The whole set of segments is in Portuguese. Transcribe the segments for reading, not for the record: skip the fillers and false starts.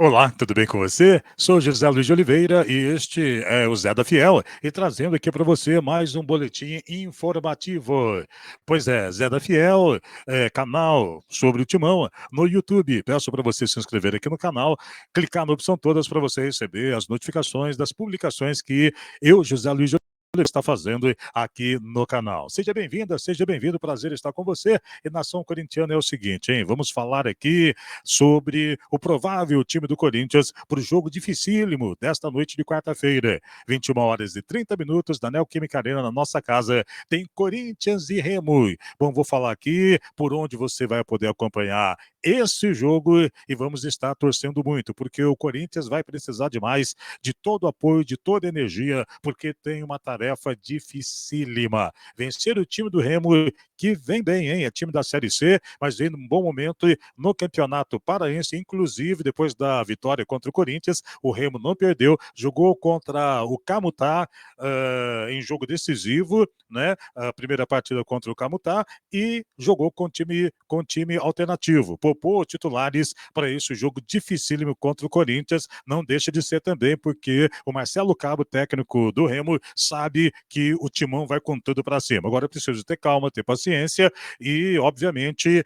Olá, tudo bem com você? Sou José Luiz de Oliveira e este é o Zé da Fiel e trazendo aqui para você mais um boletim informativo. Pois é, Zé da Fiel, canal sobre o Timão no YouTube. Peço para você se inscrever aqui no canal, clicar na opção todas para você receber as notificações das publicações que eu, José Luiz de Oliveira, está fazendo aqui no canal. Seja bem-vinda, seja bem-vindo, prazer estar com você. E nação corintiana é o seguinte, hein? Vamos falar aqui sobre o provável time do Corinthians para o jogo dificílimo desta noite de quarta-feira. 21 horas e 30 minutos da Neoquímica Arena na nossa casa. Tem Corinthians e Remo. Bom, vou falar aqui por onde você vai poder acompanhar esse jogo e vamos estar torcendo muito, porque o Corinthians vai precisar demais de todo o apoio, de toda a energia, porque tem uma tarefa dificílima. Vencer o time do Remo, que vem bem, hein? É time da Série C, mas vem num bom momento no Campeonato Paraense, inclusive depois da vitória contra o Corinthians, o Remo não perdeu, jogou contra o Camutá em jogo decisivo, né? A primeira partida contra o Camutá e jogou com time alternativo. Poupou titulares para esse jogo dificílimo contra o Corinthians, não deixa de ser também, porque o Marcelo Cabo, técnico do Remo, sabe que o Timão vai com tudo para cima. Agora é preciso ter calma, ter paciência e, obviamente,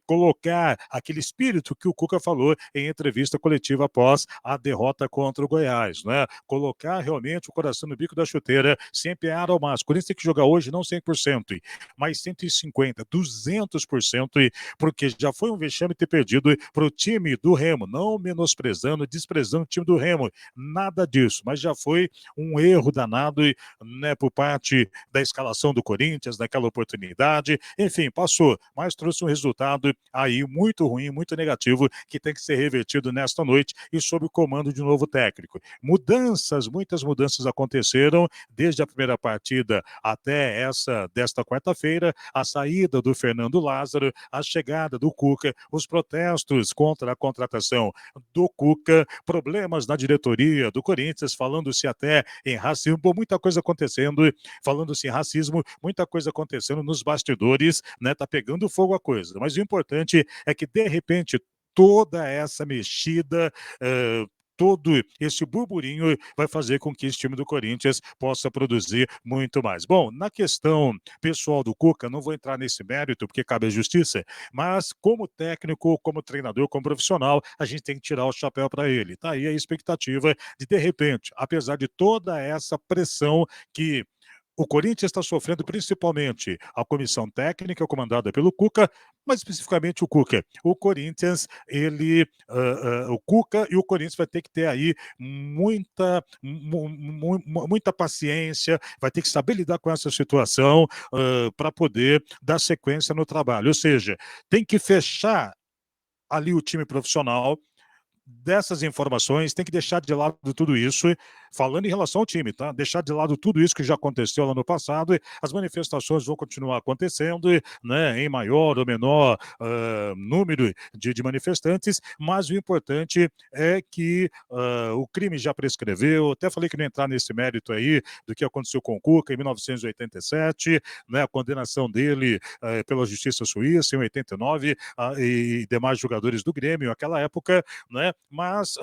colocar aquele espírito que o Cuca falou em entrevista coletiva após a derrota contra o Goiás, né? Colocar realmente o coração no bico da chuteira, sempre é ao máximo. O Corinthians tem que jogar hoje não 100%, mas 150%, 200%, porque já foi um vexame ter perdido para o time do Remo, não menosprezando, desprezando o time do Remo, nada disso, mas já foi um erro danado, né, por parte da escalação do Corinthians, naquela oportunidade, enfim, passou, mas trouxe um resultado aí muito ruim, muito negativo, que tem que ser revertido nesta noite e sob o comando de um novo técnico. Mudanças, muitas mudanças aconteceram desde a primeira partida até essa desta quarta-feira, a saída do Fernando Lázaro, a chegada do Cuca, os protestos contra a contratação do Cuca, problemas na diretoria do Corinthians, falando-se até em racismo, muita coisa acontecendo, falando-se em racismo, muita coisa acontecendo nos bastidores, né? Tá pegando fogo a coisa. Mas o importante é que, de repente, toda essa mexida, todo esse burburinho vai fazer com que esse time do Corinthians possa produzir muito mais. Bom, na questão pessoal do Cuca, não vou entrar nesse mérito, porque cabe à justiça, mas como técnico, como treinador, como profissional, a gente tem que tirar o chapéu para ele. Tá aí a expectativa de repente, apesar de toda essa pressão que o Corinthians está sofrendo, principalmente a comissão técnica comandada pelo Cuca, mas especificamente o Cuca. O Corinthians, o Cuca e o Corinthians vai ter que ter aí muita paciência, vai ter que saber lidar com essa situação para poder dar sequência no trabalho. Ou seja, tem que fechar ali o time profissional dessas informações, tem que deixar de lado tudo isso, falando em relação ao time, tá? Deixar de lado tudo isso que já aconteceu lá no passado, as manifestações vão continuar acontecendo, né, em maior ou menor número de manifestantes, mas o importante é que o crime já prescreveu, até falei que não entrar nesse mérito aí do que aconteceu com o Cuca em 1987, né, a condenação dele pela justiça suíça em 89 e demais jogadores do Grêmio naquela época, né? Mas,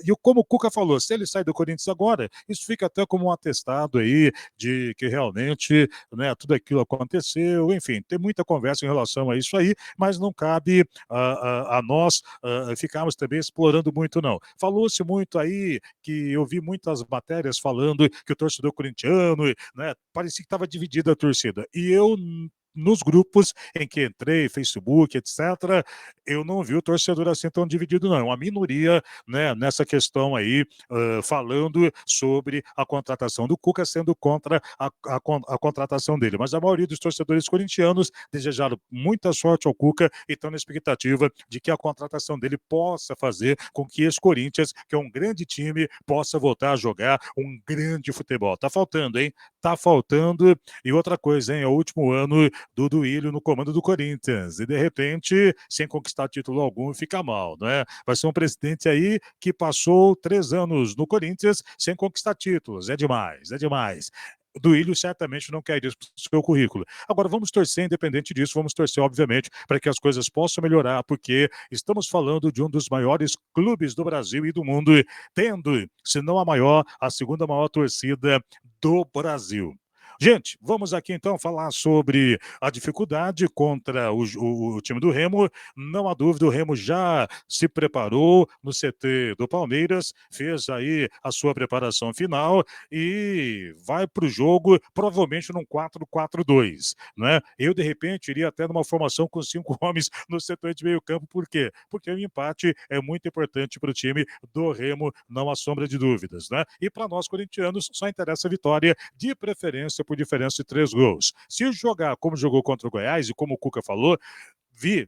e como o Cuca falou, se ele sai do Corinthians agora, isso fica até como um atestado aí de que realmente, né, tudo aquilo aconteceu, enfim, tem muita conversa em relação a isso aí, mas não cabe a nós ficarmos também explorando muito, não. Falou-se muito aí, que eu vi muitas matérias falando que o torcedor corintiano, né, parecia que estava dividida a torcida, e eu nos grupos em que entrei, Facebook, etc., eu não vi o torcedor assim tão dividido, não. É uma minoria, né, nessa questão aí, falando sobre a contratação do Cuca, sendo contra a contratação dele. Mas a maioria dos torcedores corintianos desejaram muita sorte ao Cuca e estão na expectativa de que a contratação dele possa fazer com que esse Corinthians, que é um grande time, possa voltar a jogar um grande futebol. Tá faltando, hein? Tá faltando. E outra coisa, hein? É o último ano do Duílio no comando do Corinthians. E, de repente, sem conquistar título algum, fica mal, né? Vai ser um presidente aí que passou 3 anos no Corinthians sem conquistar títulos. É demais, é demais. Duílio certamente não quer isso para o seu currículo. Agora, vamos torcer, independente disso, vamos torcer, obviamente, para que as coisas possam melhorar, porque estamos falando de um dos maiores clubes do Brasil e do mundo, tendo, se não a maior, a segunda maior torcida do Brasil. Gente, vamos aqui então falar sobre a dificuldade contra o time do Remo. Não há dúvida, o Remo já se preparou no CT do Palmeiras, fez aí a sua preparação final e vai para o jogo provavelmente num 4-4-2, né? Eu, de repente, iria até numa formação com 5 homens no setor de meio campo, por quê? Porque o empate é muito importante para o time do Remo, não há sombra de dúvidas, né? E para nós, corintianos, só interessa a vitória, de preferência por diferença de 3 gols. Se jogar como jogou contra o Goiás, e como o Cuca falou, vi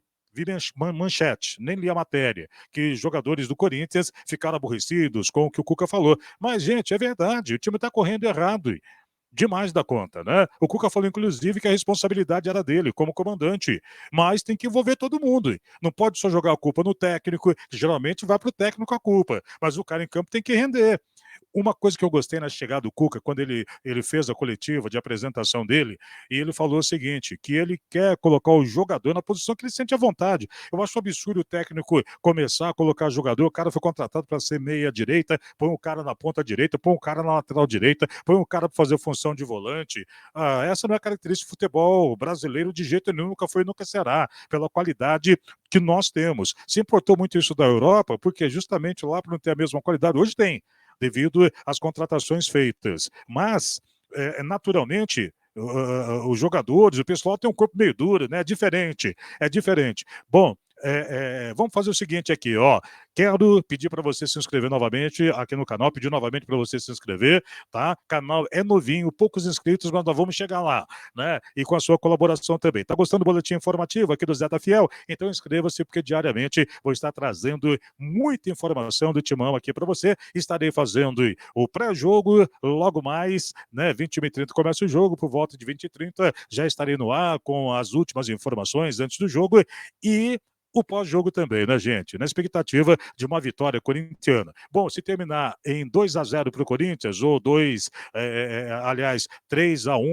manchete, nem li a matéria, que jogadores do Corinthians ficaram aborrecidos com o que o Cuca falou. Mas, gente, é verdade, o time está correndo errado demais da conta, né? O Cuca falou, inclusive, que a responsabilidade era dele, como comandante, mas tem que envolver todo mundo. Não pode só jogar a culpa no técnico, que geralmente vai para o técnico a culpa, mas o cara em campo tem que render. Uma coisa que eu gostei na chegada do Cuca, quando ele fez a coletiva de apresentação dele, e ele falou o seguinte, que ele quer colocar o jogador na posição que ele sente à vontade. Eu acho absurdo o técnico começar a colocar jogador, o cara foi contratado para ser meia direita, põe o cara na ponta direita, põe o cara na lateral direita, põe o cara para fazer função de volante. Essa não é característica do futebol brasileiro de jeito nenhum, nunca foi e nunca será, pela qualidade que nós temos. Se importou muito isso da Europa, porque justamente lá para não ter a mesma qualidade, hoje tem, devido às contratações feitas. Mas, naturalmente, os jogadores, o pessoal tem um corpo meio duro, né? É diferente. Bom, vamos fazer o seguinte aqui, ó. Quero pedir para você se inscrever novamente aqui no canal, pedir novamente para você se inscrever, tá? Canal é novinho, poucos inscritos, mas nós vamos chegar lá, né? E com a sua colaboração também. Tá gostando do boletim informativo aqui do Zé da Fiel? Então inscreva-se, porque diariamente vou estar trazendo muita informação do Timão aqui para você. Estarei fazendo o pré-jogo logo mais, né? 21h30 começa o jogo, por volta de 20h30 já estarei no ar com as últimas informações antes do jogo e o pós-jogo também, né, gente? Na expectativa de uma vitória corintiana. Bom, se terminar em 2-0 para o Corinthians, ou 3-1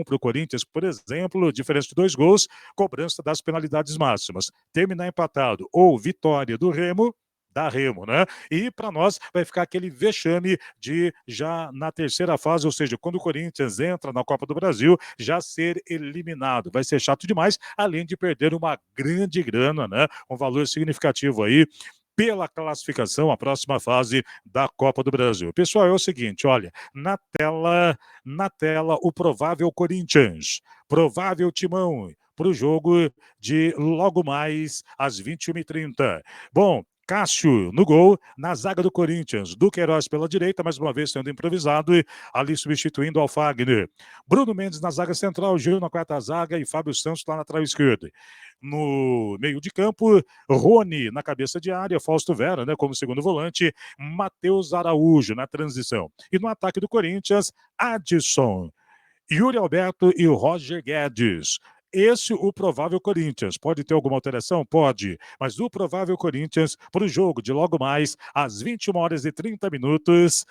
para o Corinthians, por exemplo, diferença de 2 gols, cobrança das penalidades máximas. Terminar empatado ou vitória do Remo, da Remo, né? E para nós vai ficar aquele vexame de já na terceira fase, ou seja, quando o Corinthians entra na Copa do Brasil, já ser eliminado. Vai ser chato demais, além de perder uma grande grana, né? Um valor significativo aí pela classificação à próxima fase da Copa do Brasil. Pessoal, é o seguinte, olha, na tela o provável Corinthians, provável Timão para o jogo de logo mais às 21h30. Bom, Cássio no gol, na zaga do Corinthians, Duqueiroz pela direita, mais uma vez sendo improvisado, ali substituindo o Fagner. Bruno Mendes na zaga central, Gil na quarta zaga e Fábio Santos lá na lateral esquerda. No meio de campo, Rony na cabeça de área, Fausto Vera, né, como segundo volante, Matheus Araújo na transição. E no ataque do Corinthians, Adson, Yuri Alberto e o Roger Guedes. Esse o provável Corinthians. Pode ter alguma alteração? Pode. Mas o provável Corinthians para o jogo de logo mais às 21h30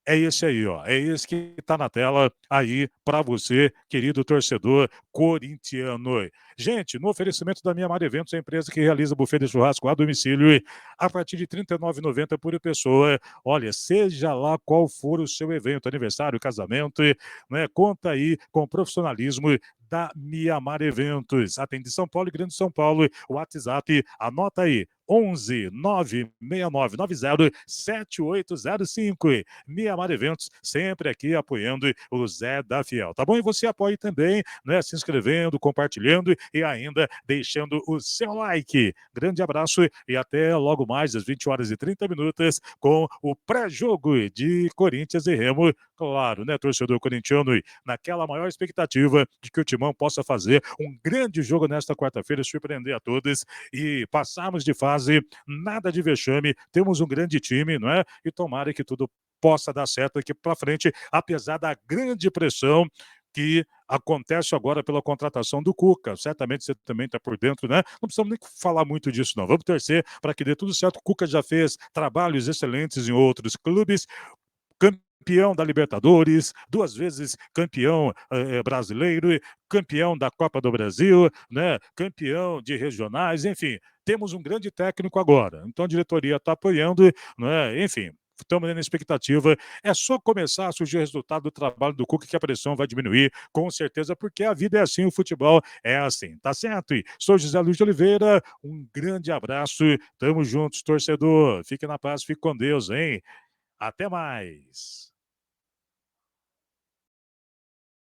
é esse aí, ó. É esse que está na tela aí para você, querido torcedor corintiano. Gente, no oferecimento da Minha Mar Eventos, a empresa que realiza buffet de churrasco a domicílio, a partir de R$ 39,90 por pessoa. Olha, seja lá qual for o seu evento, aniversário, casamento, né? Conta aí com o profissionalismo da Miamar Eventos. Atende São Paulo e Grande São Paulo. O WhatsApp, anota aí, 11 96990 7805. Miamar Eventos, sempre aqui apoiando o Zé da Fiel, tá bom? E você apoia também, né? Se inscrevendo, compartilhando e ainda deixando o seu like. Grande abraço e até logo mais às 20h30 com o pré-jogo de Corinthians e Remo. Claro, né, torcedor corintiano, naquela maior expectativa de que o Timão possa fazer um grande jogo nesta quarta-feira, surpreender a todos e passarmos de fase, nada de vexame, temos um grande time, não é? E tomara que tudo possa dar certo aqui para frente, apesar da grande pressão que acontece agora pela contratação do Cuca. Certamente você também está por dentro, né? Não precisamos nem falar muito disso, não. Vamos torcer para que dê tudo certo. O Cuca já fez trabalhos excelentes em outros clubes, campeão da Libertadores, 2 vezes campeão brasileiro, campeão da Copa do Brasil, né? Campeão de regionais, enfim. Temos um grande técnico agora. Então a diretoria está apoiando, né? Enfim, estamos na expectativa. É só começar a surgir o resultado do trabalho do Cuca que a pressão vai diminuir, com certeza, porque a vida é assim, o futebol é assim, tá certo? E sou José Luiz de Oliveira, um grande abraço, tamo juntos, torcedor. Fique na paz, fique com Deus, hein? Até mais.